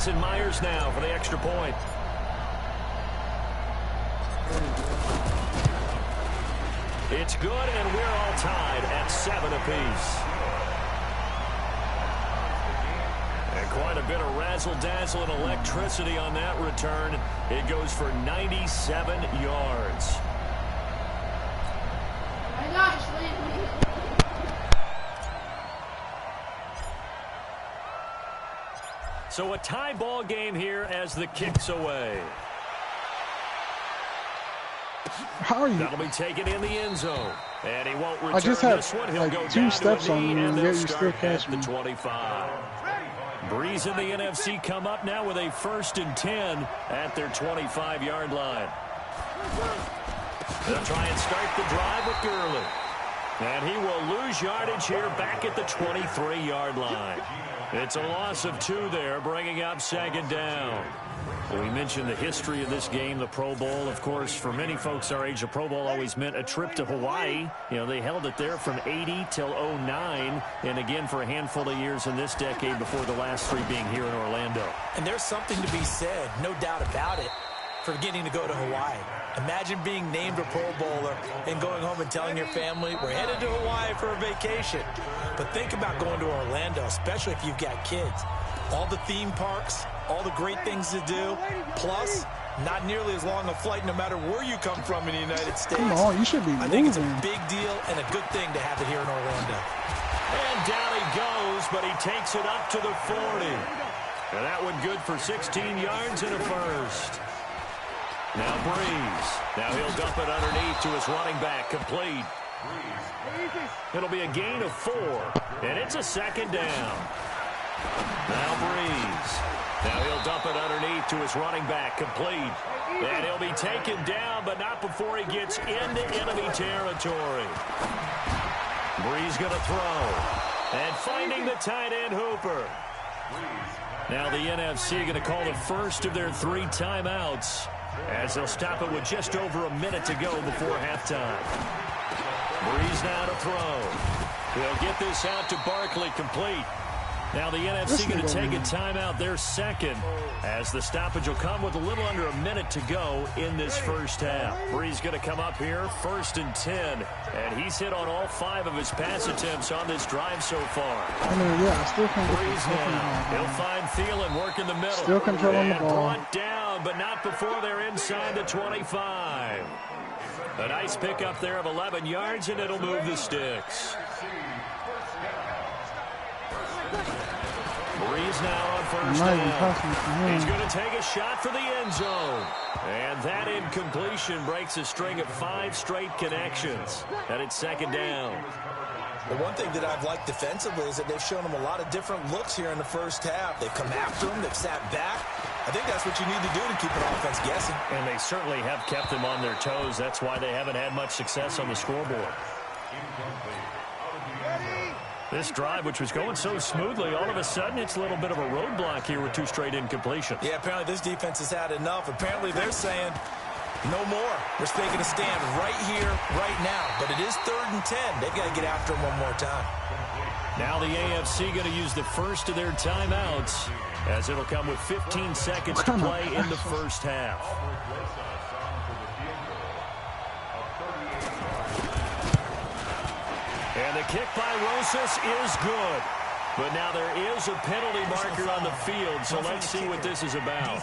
Jason Myers now for the extra point. It's good, and we're all tied at 7 apiece. And quite a bit of razzle-dazzle and electricity on that return. It goes for 97 yards. My gosh, So a tie ball game here as the kick's away. How are you? That'll be taken in the end zone. And he won't return I just had this one. He'll like go 2 down steps to a on knee, you, and they'll yet you still start catch at the me. 25. Breeze in the NFC come up now with a 1st and 10 at their 25-yard line. They'll try and start the drive with Gurley. And he will lose yardage here back at the 23-yard line. It's a loss of 2 there, bringing up 2nd down. Well, we mentioned the history of this game, the Pro Bowl. Of course, for many folks our age, the Pro Bowl always meant a trip to Hawaii. You know, they held it there from 80 till 09, and again for a handful of years in this decade before the last 3 being here in Orlando. And there's something to be said, no doubt about it, for getting to go to Hawaii. Imagine being named a Pro Bowler and going home and telling your family, we're headed to Hawaii for a vacation. But think about going to Orlando, especially if you've got kids. All the theme parks, all the great things to do, plus not nearly as long a flight no matter where you come from in the United States. Come on, you should be moving. I think it's a big deal and a good thing to have it here in Orlando. And down he goes, but he takes it up to the 40. And that one good for 16 yards and a first. Now Breeze. Now he'll dump it underneath to his running back, complete. It'll be a gain of 4, and it's a 2nd down. Now Breeze. Now he'll dump it underneath to his running back, complete. And he'll be taken down, but not before he gets into enemy territory. Breeze going to throw. And finding the tight end, Hooper. Now the NFC going to call the first of their 3 timeouts, as they'll stop it with just over a minute to go before halftime. Breeze now to throw. He'll get this out to Barkley, complete. Now the NFC going to take a timeout, their 2nd, as the stoppage will come with a little under a minute to go in this first half. Breeze going to come up here, 1st and 10, and he's hit on all 5 of his pass attempts on this drive so far. I mean, yeah, I still can't get Breeze now. He'll find Thielen, work in the middle. Still controlling the ball. Brought down, but not before they're inside the 25. A nice pickup there of 11 yards, and it'll move the sticks. Breeze now on 1st down. He's going to take a shot for the end zone. And that incompletion breaks a string of 5 straight connections. And it's 2nd down. The one thing that I've liked defensively is that they've shown them a lot of different looks here in the first half. They've come after them. They've sat back. I think that's what you need to do to keep an offense guessing. And they certainly have kept them on their toes. That's why they haven't had much success on the scoreboard. This drive, which was going so smoothly, all of a sudden it's a little bit of a roadblock here with 2 straight incompletions. Yeah, apparently this defense has had enough. Apparently they're saying, no more. We're taking a stand right here, right now. But it is 3rd and 10. They've got to get after him one more time. Now the AFC going to use the first of their timeouts, as it'll come with 15 seconds to play in the first half. And the kick by Rosas is good. But now there is a penalty marker on the field, so let's see what this is about.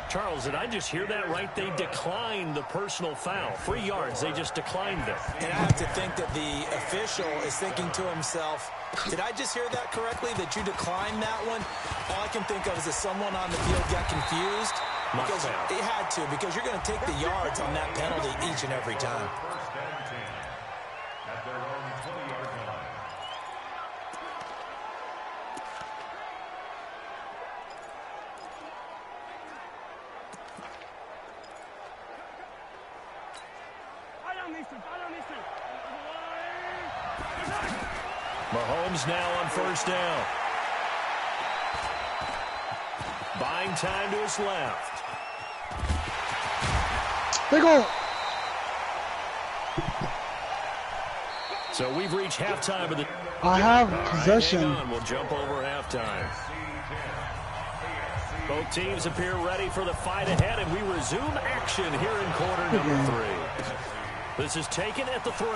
Charles, did I just hear that right? They declined the personal foul. 3 yards, they just declined it. And I have to think that the official is thinking to himself, did I just hear that correctly, that you declined that one? All I can think of is that someone on the field got confused. Because it had to, because you're going to take the yards on that penalty each and every time. Mahomes now on 1st down. Buying time to his left. They go. So we've reached halftime of the. I have All possession. Right, hang on. We'll jump over halftime. Both teams appear ready for the fight ahead, and we resume action here in quarter number 3. This is taken at the 3.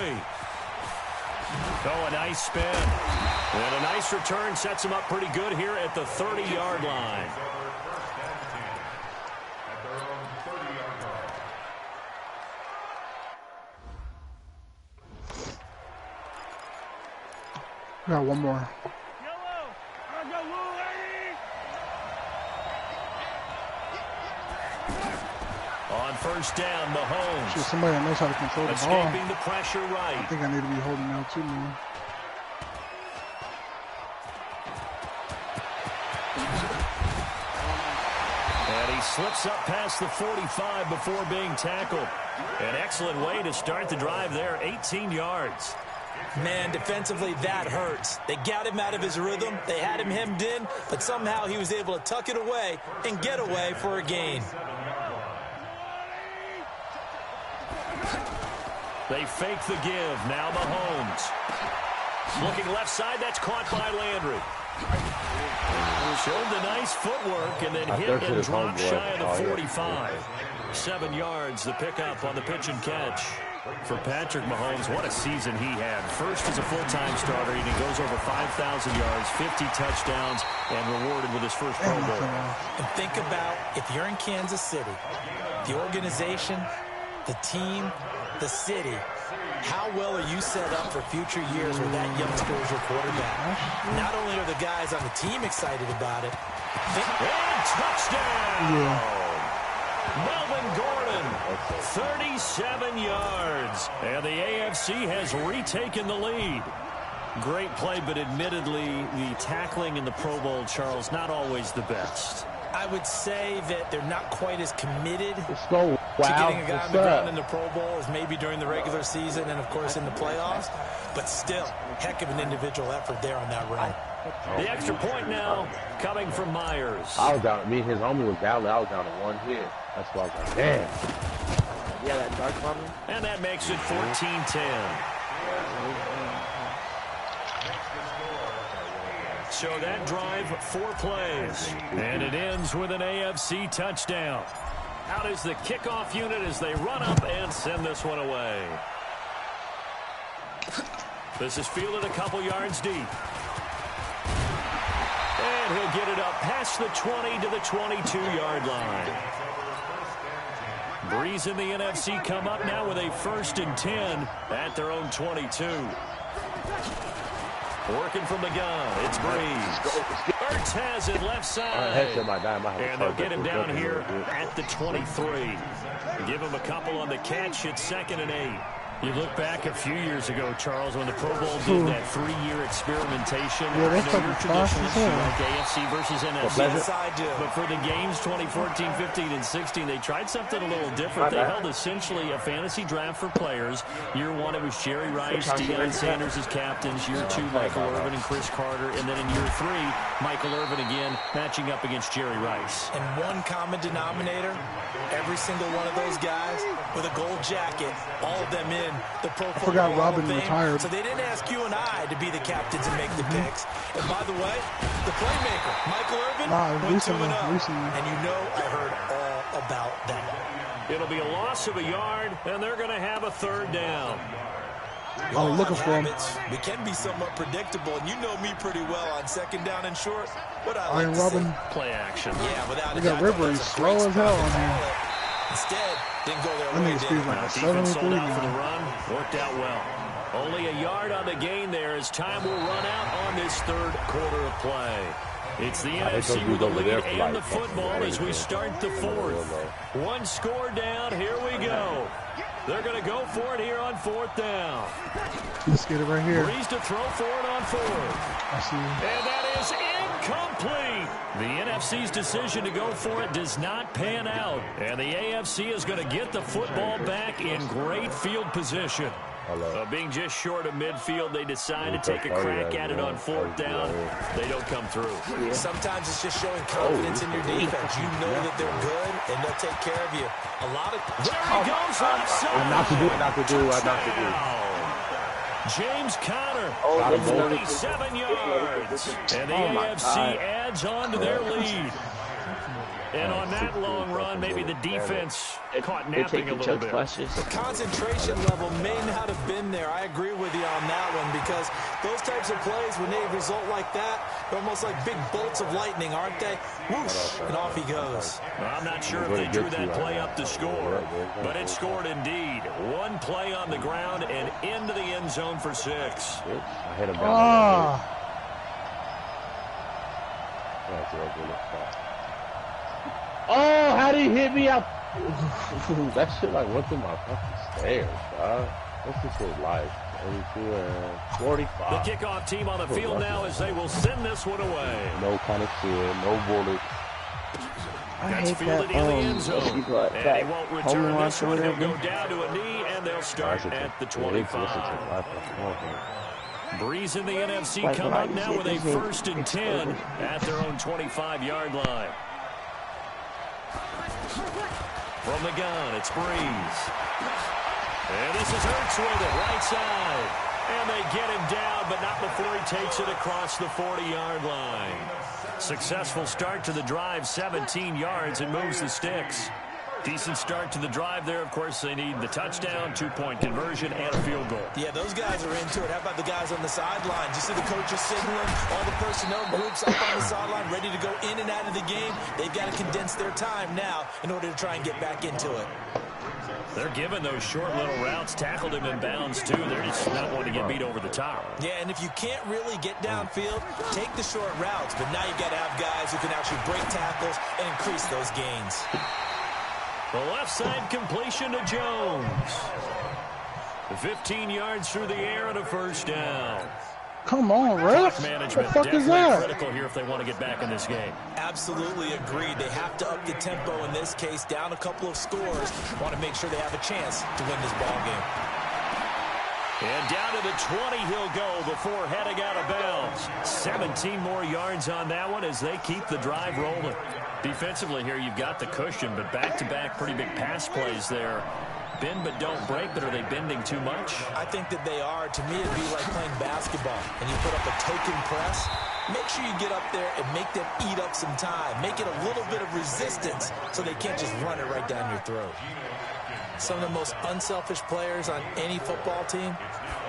Oh, a nice spin. And a nice return sets him up pretty good here at the 30-yard line. Got one more. On first down, Mahomes. Shit, somebody that knows how to control the ball. Escaping the pressure right. I think I need to be holding out too, man. And he slips up past the 45 before being tackled. An excellent way to start the drive there, 18 yards. Man, defensively, that hurts. They got him out of his rhythm. They had him hemmed in, but somehow he was able to tuck it away and get away for a gain. They fake the give. Now Mahomes. Looking left side. That's caught by Landry. Showed the nice footwork and then hit and dropped shy of the 45. 7 yards, the pickup on the pitch and catch. For Patrick Mahomes, what a season he had. First as a full-time starter, and he goes over 5,000 yards, 50 touchdowns, and rewarded with his first Pro Bowl. And think about if you're in Kansas City, the organization, the team, the city, how well are you set up for future years with that youngster as your quarterback? Not only are the guys on the team excited about it. And touchdown! Yeah. Melvin Gordon, 37 yards. And the AFC has retaken the lead. Great play, but admittedly, the tackling in the Pro Bowl, Charles, not always the best. I would say that they're not quite as committed to Wow. getting a guy on the ground in the Pro Bowl as maybe during the regular season and, of course, in the playoffs. But still, heck of an individual effort there on that run. The extra point now coming from Myers. I was down. Me and his homie was down. I was down to 1 hit. That's why I was like, damn. Yeah, that dark from me. And that makes it 14-10. So that drive, 4 plays. And it ends with an AFC touchdown. Out is the kickoff unit as they run up and send this one away. This is fielded a couple yards deep. And he'll get it up past the 20 to the 22-yard line. Breeze and the NFC come up now with a 1st and 10 at their own 22. Working from the gun, it's Breeze. Ertz has it left side. And they'll get him down here at the 23. Give him a couple on the catch. It's 2nd and 8. You look back a few years ago, Charles, when the Pro Bowl did that 3-year experimentation. Yeah, that's I know you're traditionalist, you hell. like AFC versus NFC. Yes, I do. But for the games 2014, 15, and 16, they tried something a little different. They held essentially a fantasy draft for players. Year 1, it was Jerry Rice, Deion Sanders as captains. Year 2, Michael Irvin and Chris Carter. And then in year 3, Michael Irvin again matching up against Jerry Rice. And one common denominator, every single one of those guys with a gold jacket, all of them in the Pro Football forgot Hall of Robin Fame. retired. So they didn't ask you and I to be the captains and make the picks. And by the way, the playmaker, Michael Irvin, went 2-0. And you know I heard all about that. It'll be a loss of a yard, and they're going to have a 3rd down. We Oh, all looking have for him. habits. We can be somewhat predictable, and you know me pretty well on 2nd down and short. What I like Iron to Robin. see. Play action. Yeah, without We a got doubt. River. He's slow as hell on here. Instead, didn't go their I way, think did he's it? like a Defense sold 73 out for the now. run. Worked out well. Only a yard on the gain there as time will run out on this 3rd quarter of play. It's the NFC with the lead and the football as we start the 4th. 1 score down. Here we go. They're going to go for it here on 4th down. Let's get it right here. Breeze to throw for it on 4th. I see. And that is incomplete. The NFC's decision to go for it does not pan out. And the AFC is going to get the football back in great field position. Being just short of midfield, they decide to take a crack at it on 4th down. They don't come through. Sometimes it's just showing confidence in your defense. You know that they're good, and they'll take care of you. A lot of... There he goes left side. I knocked the dude. Touchdown. James Conner, Oh, 47 yards. And the AFC adds on to their lead. And on that long run, maybe the defense caught napping a little bit. The concentration level may not have been there. I agree with you on that one because those types of plays, when they result like that, they're almost like big bolts of lightning, aren't they? Whoosh, and off he goes. Well, I'm not sure if they drew that play up to score, but it scored indeed. One play on the ground and into the end zone for 6. I hit him down. Oh, how did he hit me out? That shit like went through my fucking stairs, dog. What's this shit like? 32 and 45. The kickoff team on the field now as they will send this one away. No kind of shit, no bullets. That's fielded in the end zone. And he won't return this one. He'll go down to a knee, and they'll start at the 25. Breeze in the NFC come up now with a 1st and 10 at their own 25-yard line. From the gun, it's Breeze. And this is Hurts with it, right side. And they get him down, but not before he takes it across the 40-yard line. Successful start to the drive, 17 yards, and moves the sticks. Decent start to the drive there. Of course, they need the touchdown, 2-point conversion, and a field goal. Yeah, those guys are into it. How about the guys on the sidelines? You see the coaches signaling, all the personnel groups up on the sideline, ready to go in and out of the game. They've got to condense their time now in order to try and get back into it. They're giving those short little routes, tackled him in bounds, too. They're just not wanting to get beat over the top. Yeah, and if you can't really get downfield, take the short routes. But now you've got to have guys who can actually break tackles and increase those gains. The left side completion to Jones. 15 yards through the air and a 1st down. Come on, ref. Clock management What the fuck is definitely that? critical here if they want to get back in this game. Absolutely agreed. They have to up the tempo in this case, down a couple of scores. Want to make sure they have a chance to win this ball game. And down to the 20 he'll go before heading out of bounds. 17 more yards on that one as they keep the drive rolling. Defensively here, you've got the cushion, but back-to-back pretty big pass plays there. Bend but don't break, but are they bending too much? I think that they are. To me, it'd be like playing basketball, and you put up a token press. Make sure you get up there and make them eat up some time. Make it a little bit of resistance so they can't just run it right down your throat. Some of the most unselfish players on any football team,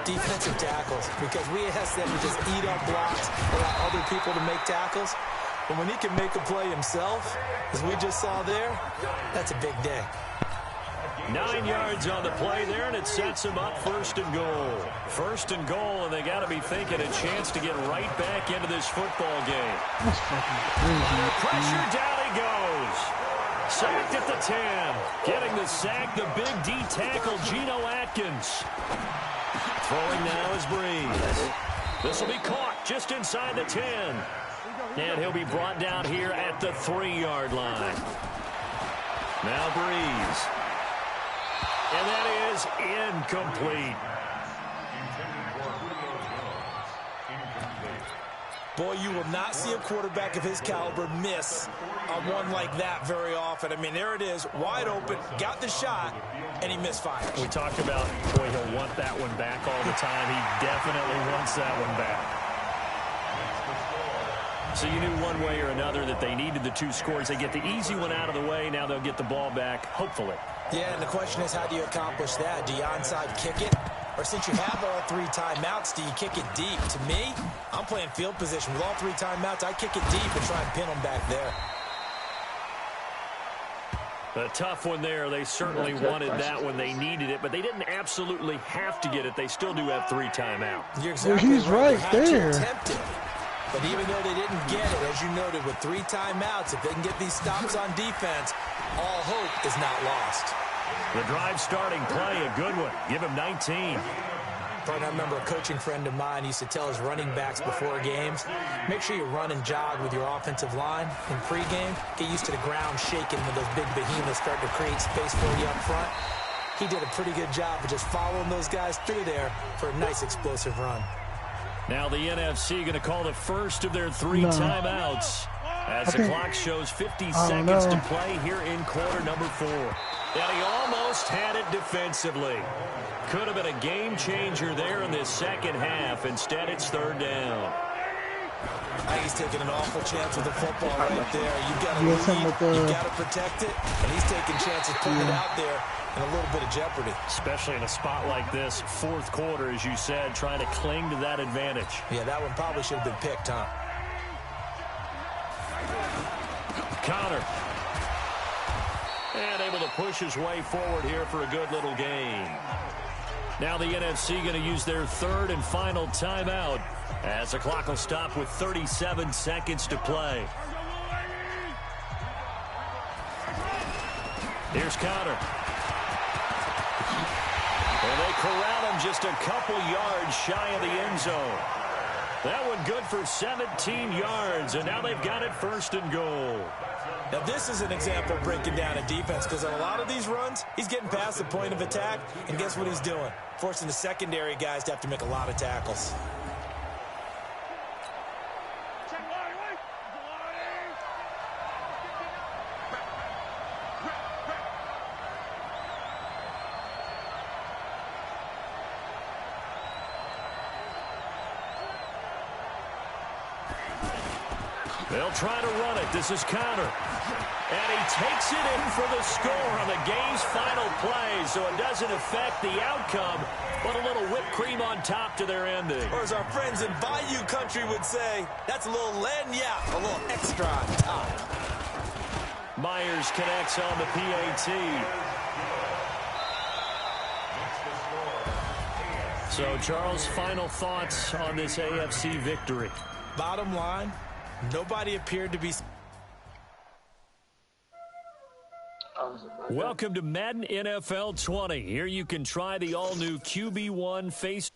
defensive tackles, because we ask them to just eat up blocks, allow other people to make tackles. But when he can make a play himself, as we just saw there, that's a big day. 9 yards on the play there, and it sets him up 1st and goal. 1st and goal, and they got to be thinking a chance to get right back into this football game. That's fucking crazy. Pressure, down he goes. Sacked at the 10. Getting the sack, the big D tackle, Geno Atkins. Throwing now is Breeze. This will be caught just inside the 10. And he'll be brought down here at the 3-yard line. Now Breeze. And that is incomplete. Boy, you will not see a quarterback of his caliber miss on one like that very often. I mean, there it is, wide open, got the shot, and he misfired. We talked about, boy, he'll want that one back all the time. He definitely wants that one back. So you knew one way or another that they needed the 2 scores. They get the easy one out of the way. Now they'll get the ball back, hopefully. Yeah, and the question is, how do you accomplish that? Do you onside kick it? Or since you have all 3 timeouts, do you kick it deep? To me, I'm playing field position. With all 3 timeouts, I kick it deep and try and pin them back there. A tough one there. They certainly wanted that one. They needed it, but they didn't absolutely have to get it. They still do have 3 timeouts. You're exactly He's right there. But even though they didn't get it, as you noted, with 3 timeouts, if they can get these stops on defense, all hope is not lost. The drive starting play, a good one. Give him 19. I remember a coaching friend of mine used to tell his running backs before games, make sure you run and jog with your offensive line in pregame. Get used to the ground shaking when those big behemoths start to create space for you up front. He did a pretty good job of just following those guys through there for a nice explosive run. Now the NFC going to call the first of their 3 timeouts. As the clock shows 50 seconds to play here in quarter number 4. And he almost had it defensively. Could have been a game changer there in this second half. Instead, it's third down. He's taking an awful chance with the football right there. You've got to lead, you've got to protect it, and he's taking chances putting it out there in a little bit of jeopardy. Especially in a spot like this, fourth quarter, as you said, trying to cling to that advantage. Yeah, that one probably should have been picked, huh? Connor. And able to push his way forward here for a good little gain. Now the NFC going to use their third and final timeout as the clock will stop with 37 seconds to play. Here's Connor. And they corral him just a couple yards shy of the end zone. That one good for 17 yards, and now they've got it first and goal. Now, this is an example of breaking down a defense because on a lot of these runs, he's getting past the point of attack, and guess what he's doing? Forcing the secondary guys to have to make a lot of tackles. They'll try to run it. This is Connor. And he takes it in for the score on the game's final play, so it doesn't affect the outcome, but a little whipped cream on top to their ending. Or as our friends in Bayou Country would say, that's a little lagniappe, a little extra on top. Myers connects on the PAT. So, Charles, final thoughts on this AFC victory? Bottom line, nobody appeared to be... Welcome to Madden NFL 20. Here you can try the all-new QB1 face...